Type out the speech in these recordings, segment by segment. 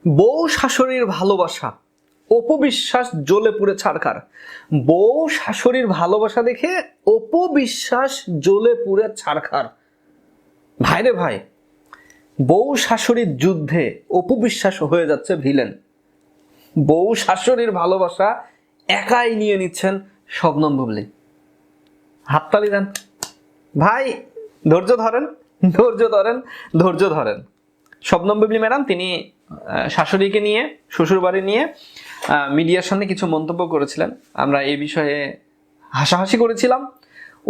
বউ শাশুড়ির ভালোবাসা, অপু বিশ্বাস জ্বলে পুড়ে ছারখার। বউ শাশুড়ির ভালোবাসা দেখে অপু বিশ্বাস জ্বলে পুড়ে ছারখার। ভাইরে ভাই, বউ শাশুড়ির যুদ্ধে অপু বিশ্বাস হয়ে যাচ্ছে ভিলেন। বউ শাশুড়ির ভালোবাসা একাই নিয়ে নিচ্ছেন শবনম বুবলী। হাততালি দেন ভাই, ধৈর্য ধরেন, ধৈর্য ধরেন, ধৈর্য ধরেন। শবনম বুবলী ম্যাডাম তিনি শাশুড়িকে নিয়ে, শ্বশুর বাড়ি নিয়ে মিডিয়ার সামনে কিছু মন্তব্য করেছিলেন। আমরা এই বিষয়ে হাসাহাসি করেছিলাম।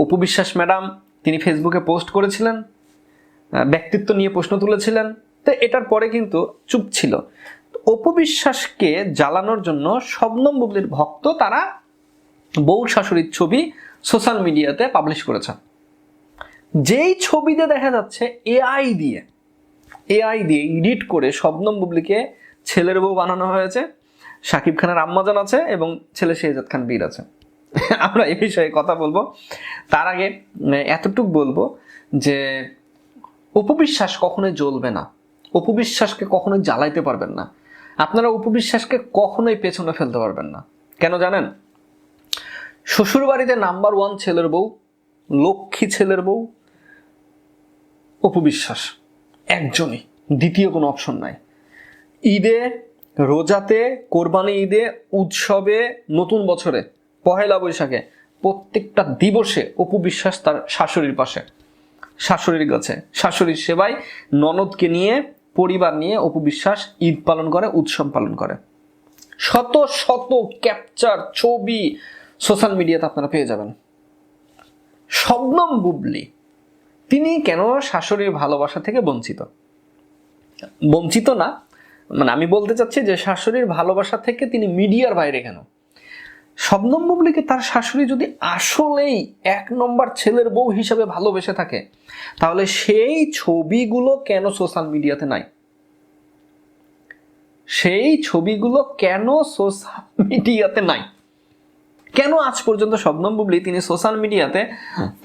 অপু বিশ্বাস ম্যাডাম তিনি ফেসবুকে পোস্ট করেছিলেন, ব্যক্তিত্ব নিয়ে প্রশ্ন তুলেছিলেন। তো এটার পরে কিন্তু চুপ ছিল। অপু বিশ্বাসকে জ্বালানোর জন্য শবনম বুবলীর ভক্ত তারা বউ শাশুড়ির ছবি সোশ্যাল মিডিয়াতে পাবলিশ করেছে। যেই ছবিতে দেখা যাচ্ছে এআই দিয়ে এডিট করে শবনম বুবলীকে ছেলের বউ বানানো হয়েছে। শাকিব খানের আম্মাজান আছে এবং ছেলে শেহজাদ খান বীর আছে। আমরা এই বিষয়ে কথা বলবো। তার আগে এতটুকু বলবো যে অপু বিশ্বাস কখনোই জ্বলবে না, অপু বিশ্বাসকে কখনোই জ্বালাইতে পারবেন না, আপনারা অপু বিশ্বাসকে কখনোই পেছনে ফেলতে পারবেন না। কেন জানেন? শ্বশুর বাড়িতে নাম্বার 1 ছেলের বউ, লক্ষ্মী ছেলের বউ অপু বিশ্বাস একজনই, দ্বিতীয় কোনো অপশন নাই। ঈদে, রোজাতে, কোরবানি ঈদে, উৎসবে, নতুন বছরে, পহেলা বৈশাখে, প্রত্যেকটা দিবসে অপু বিশ্বাস তার শাশুড়ির পাশে, শাশুড়ির কাছে, শাশুড়ির সেবায়, ননদকে নিয়ে, পরিবার নিয়ে অপু বিশ্বাস ঈদ পালন করে, উৎসব পালন করে। শত শত ক্যাপচার ছবি সোশ্যাল মিডিয়াতে আপনারা পেয়ে যাবেন। শবনম বুবলী তিনি কেন শাশুড়ির ভালোবাসা থেকে বঞ্চিত? বঞ্চিত না, মানে আমি বলতে চাচ্ছি যে শাশুড়ির ভালোবাসা থেকে তিনি মিডিয়ার বাইরে কেন? শবনম বুবলীকে তার শাশুড়ি যদি আসলেই 1 নম্বর ছেলের বউ হিসেবে ভালোবেসে থাকে, তাহলে সেই ছবিগুলো কেন সোশ্যাল মিডিয়াতে নাই? সেই ছবিগুলো কেন সোশ্যাল মিডিয়াতে নাই? কেন আজ পর্যন্ত শবনম বুবলী তিনি সোশ্যাল মিডিয়াতে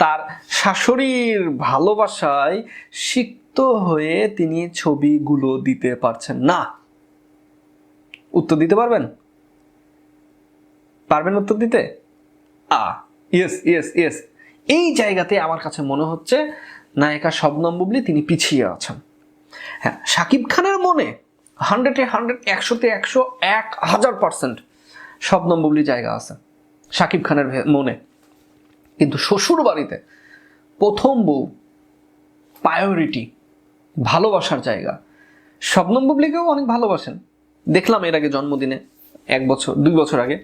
তার শাশুড়ির ভালোবাসায় সিক্ত হয়ে তিনি ছবিগুলো দিতে পারছেন না? উত্তর দিতে পারবেন? পারবেন উত্তর দিতে? Yes yes yes. এই জায়গাতে আমার কাছে মনে হচ্ছে নায়িকা শবনম বুবলী তিনি পিছিয়ে আছেন। হ্যাঁ, শাকিব খানের মনে 100-এ 100, 100-তে 100, 1000% শবনম বুবলী জায়গা আছে শাকিব খানের মনে। কিন্তু শ্বশুর বাড়িতে প্রথম বউ প্রায়োরিটি, ভালোবাসার জায়গা। শবনম বুবলীকেও অনেক ভালোবাসেন, দেখলাম এর আগে জন্মদিনে 1 বছর 2 বছর আগে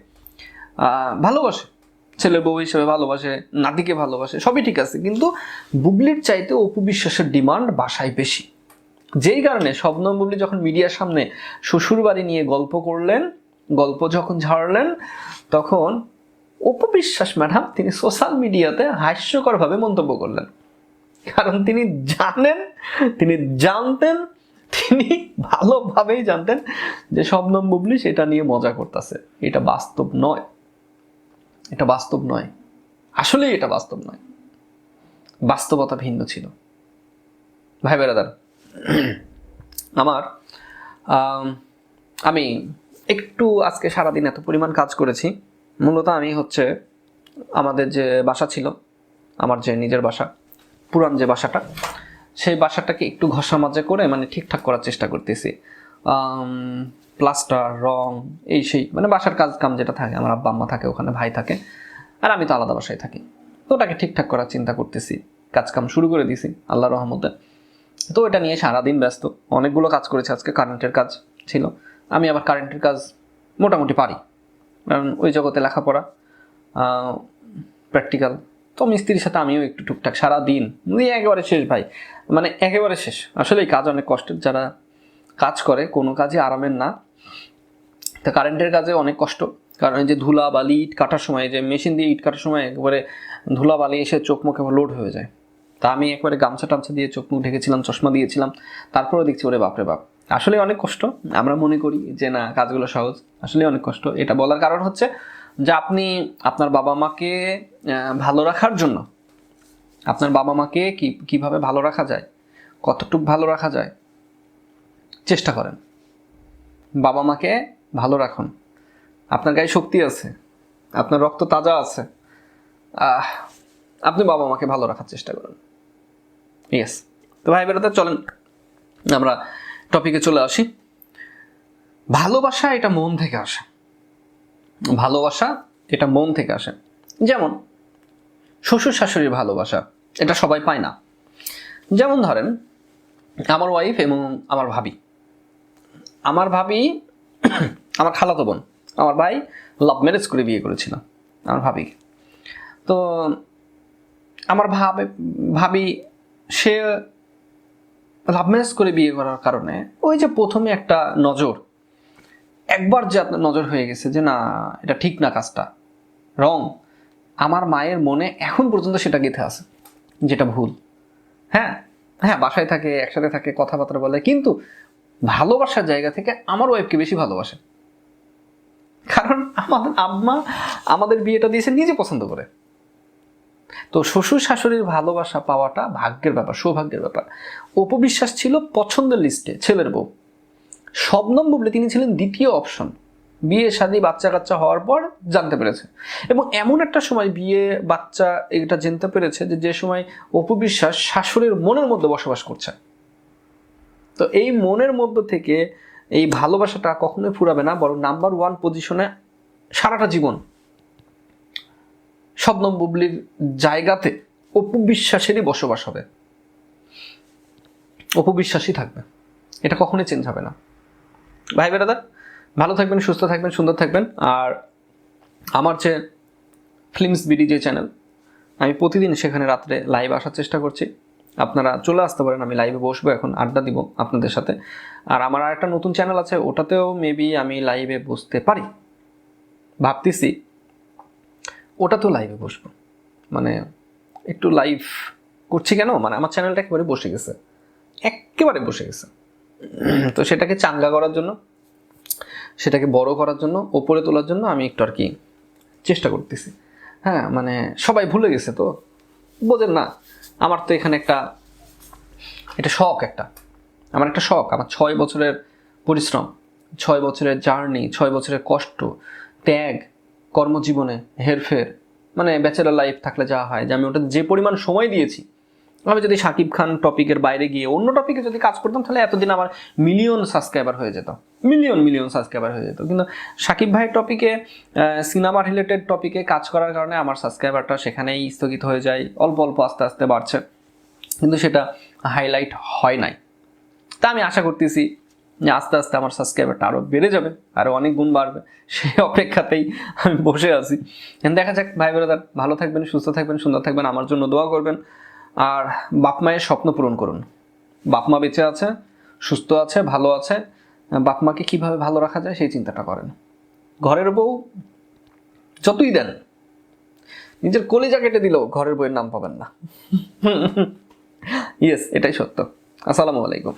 ভালোবাসে, ছেলের বউ হিসেবে ভালোবাসে, নাতিকে ভালোবাসে, সবই ঠিক আছে। কিন্তু বুবলির চাইতে অপু বিশ্বাসের ডিমান্ড বাসায় বেশি। যেই কারণে শবনম বুবলী যখন মিডিয়ার সামনে শ্বশুর বাড়ি নিয়ে গল্প করলেন, গল্প যখন ঝাড়লেন, তখন অপু বিশ্বাস ম্যাডাম তিনি সোশ্যাল মিডিয়াতে হাস্যকরভাবে মন্তব্য করলেন। কারণ তিনি জানেন, তিনি জানতেন, তিনি ভালোভাবেই জানতেন যে শবনম বুবলী সেটা নিয়ে মজা করতেছে। এটা বাস্তব নয়, এটা বাস্তব নয়, আসলেই এটা বাস্তব নয়। বাস্তবতা ভিন্ন ছিল। ভাই বেরাদার আমার, আমি একটু আজকে সারাদিন এত পরিমাণ কাজ করেছি। মূলত আমি আমাদের যে বাসা ছিল, আমার যে নিজের বাসা, পুরান যে বাসাটা, সেই বাসাটাকে একটু ঘষা মাজা করে মানে ঠিকঠাক করার চেষ্টা করতেছি। প্লাস্টার, রং, এই সেই মানে বাসার কাজ কাম যেটা থাকে, আমার আব্বা আম্মা থাকে ওখানে, ভাই থাকে, আর আমি তো আলাদা বাসায় থাকি। তো ওটাকে ঠিকঠাক করার চিন্তা করতেছি, কাজ কাম শুরু করে দিছি আল্লাহর রহমতে। তো এটা নিয়ে সারাদিন ব্যস্ত, অনেকগুলো কাজ করেছি আজকে। কারেন্টের কাজ ছিল, আমি আবার কারেন্টের কাজ মোটামুটি পারি, কারণ ওই জগতে লেখাপড়া, প্র্যাকটিক্যাল। তো মিস্ত্রির সাথে আমিও একটু টুকটাক সারাদিন একেবারে শেষ ভাই, মানে একেবারে শেষ। আসলে এই কাজ অনেক কষ্টের, যারা কাজ করে কোনো কাজই আরামের না। তো কারেন্টের কাজে অনেক কষ্ট, কারণ এই যে ধুলা বালি ইট কাটার সময়, যে মেশিন দিয়ে ইট কাটার সময় একেবারে ধুলা বালি এসে চোখ মুখে লোড হয়ে যায়। তা আমি একবারে গামছা টামছা দিয়ে চোখ মুখ ঢেকেছিলাম, চশমা দিয়েছিলাম, তারপরেও দেখছি ওরে বাপরে বাপ, আসলে অনেক কষ্ট। আমরা মনে করি যে না কাজগুলো সহজ, আসলে অনেক কষ্ট। এটা বলার কারণ হচ্ছে যে আপনি আপনার বাবা মাকে ভালো রাখার জন্য, আপনার বাবা মাকে কিভাবে ভালো রাখা যায়, কতটুকু ভালো রাখা যায় চেষ্টা করেন। বাবা মাকে ভালো রাখুন। আপনার গায়ে শক্তি আছে, আপনার রক্ত তাজা আছে, আপনি বাবা মাকে ভালো রাখার চেষ্টা করুন। ইয়েস। তো ভাই বেরোতে চলেন আমরা টপিকে চলে আসি। ভালোবাসা এটা মন থেকে আসে, ভালোবাসা এটা মন থেকে আসে। যেমন শ্বশুর শাশুড়ির ভালোবাসা, এটা সবাই পায় না। যেমন ধরেন আমার ওয়াইফ এবং আমার ভাবি, আমার খালাতো বোন, আমার ভাই লাভ ম্যারেজ করে বিয়ে করেছিল আমার ভাবিকে। তো আমার ভাবি সে লাভ ম্যারেজ করে বিয়ে করার কারণে ওই যে প্রথমে একটা নজর, একবার যে আপনার নজর হয়ে গেছে যে না এটা ঠিক না, কাজটা রং, আমার মায়ের মনে এখন পর্যন্ত সেটা গেঁথে আছে, যেটা ভুল। হ্যাঁ হ্যাঁ, বাসায় থাকে, একসাথে থাকে, কথাবার্তা বলে, কিন্তু ভালোবাসার জায়গা থেকে আমার ওয়াইফকে বেশি ভালোবাসে। কারণ আমাদের আম্মা আমাদের বিয়েটা দিয়েছে নিজে পছন্দ করে। তো শ্বশুর শাশুড়ির ভালোবাসা পাওয়াটা ভাগ্যের ব্যাপার, সৌভাগ্যের ব্যাপার। অপবিশ্বাস ছিল পছন্দের লিস্টে ছেলের বউ। শবনম বুবলি তিনি ছিলেন দ্বিতীয় অপশন। বিয়ে শাদী বাচ্চা কাচ্চা হওয়ার পর জানতে পেরেছে, এবং এমন একটা সময় বিয়ে বাচ্চা এটা জানতে পেরেছে যে সময় অপবিশ্বাস শাশুড়ির মনের মধ্যে বসবাস করছে। তো এই মনের মধ্য থেকে এই ভালোবাসাটা কখনোই ফুরাবে না, বরং নাম্বার 1 পজিশনে সারাটা জীবন শবনম বুবলির জায়গাতে অপবিশ্বাসেরই বসবাস হবে, অপবিশ্বাসই থাকবে, এটা কখনোই চেঞ্জ হবে না। ভাই বেরাদার, ভালো থাকবেন, সুস্থ থাকবেন, সুন্দর থাকবেন। আর আমার যে ফিল্মস বিডি যে চ্যানেল, আমি প্রতিদিন সেখানে রাত্রে লাইভ আসার চেষ্টা করছি। আপনারা চলে আসতে পারেন, আমি লাইভে বসবো, এখন আড্ডা দিব আপনাদের সাথে। আর আমার আর একটা নতুন চ্যানেল আছে, ওটাতেও মেবি আমি লাইভে বসতে পারি, ভাবতেছি ওটাতেও লাইভে বসবো। মানে একটু লাইভ করছি কেন, মানে আমার চ্যানেলটা একেবারে বসে গেছে, একেবারে বসে গেছে। তো সেটাকে চাঙ্গা করার জন্য, সেটাকে বড় করার জন্য, ওপরে তোলার জন্য আমি একটু আর কি চেষ্টা করতেছি। হ্যাঁ, মানে সবাই ভুলে গেছে তো, বোঝেন না। আমার তো এখানে এটা শখ, আমার একটা শখ। আমার 6 বছরের পরিশ্রম, 6 বছরের জার্নি, 6 বছরের কষ্ট, ত্যাগ, কর্মজীবনে হেরফের, মানে ব্যাচেলার লাইফ থাকলে যা হয়, যে আমি ওটা যে পরিমাণ সময় দিয়েছি, আমি যদি শাকিব খান টপিকের বাইরে গিয়ে অন্য টপিকে যদি কাজ করতাম, তাহলে এতদিন আমার মিলিয়ন সাবস্ক্রাইবার হয়ে যেত, মিলিয়ন সাবস্ক্রাইবার হয়ে যেত। কিন্তু শাকিব ভাইয়ের টপিকে, সিনেমা রিলেটেড টপিকে কাজ করার কারণে আমার সাবস্ক্রাইবারটা সেখানেই স্থগিত হয়ে যায়, অল্প অল্প আস্তে আস্তে বাড়ছে, কিন্তু সেটা হাইলাইট হয় নাই। তা আমি আশা করতেছি যে আস্তে আস্তে আমার সাবস্ক্রাইবারটা আরও বেড়ে যাবে, আরও অনেক গুণ বাড়বে, সেই অপেক্ষাতেই আমি বসে আছি। দেখা যাক। ভাই ব্রাদার, ভালো থাকবেন, সুস্থ থাকবেন, সুন্দর থাকবেন, আমার জন্য দোয়া করবেন। আর বাপ মায়ের স্বপ্ন পূরণ করুন। বাপ মা বেঁচে আছে, সুস্থ আছে, ভালো আছে, বাপ মাকে কীভাবে ভালো রাখা যায় সেই চিন্তাটা করেন। ঘরের বউ যতই দেন, নিজের কলিজা কেটে দিলেও ঘরের বউয়ের নাম পাবেন না। ইয়েস, এটাই সত্য। আসসালামু আলাইকুম।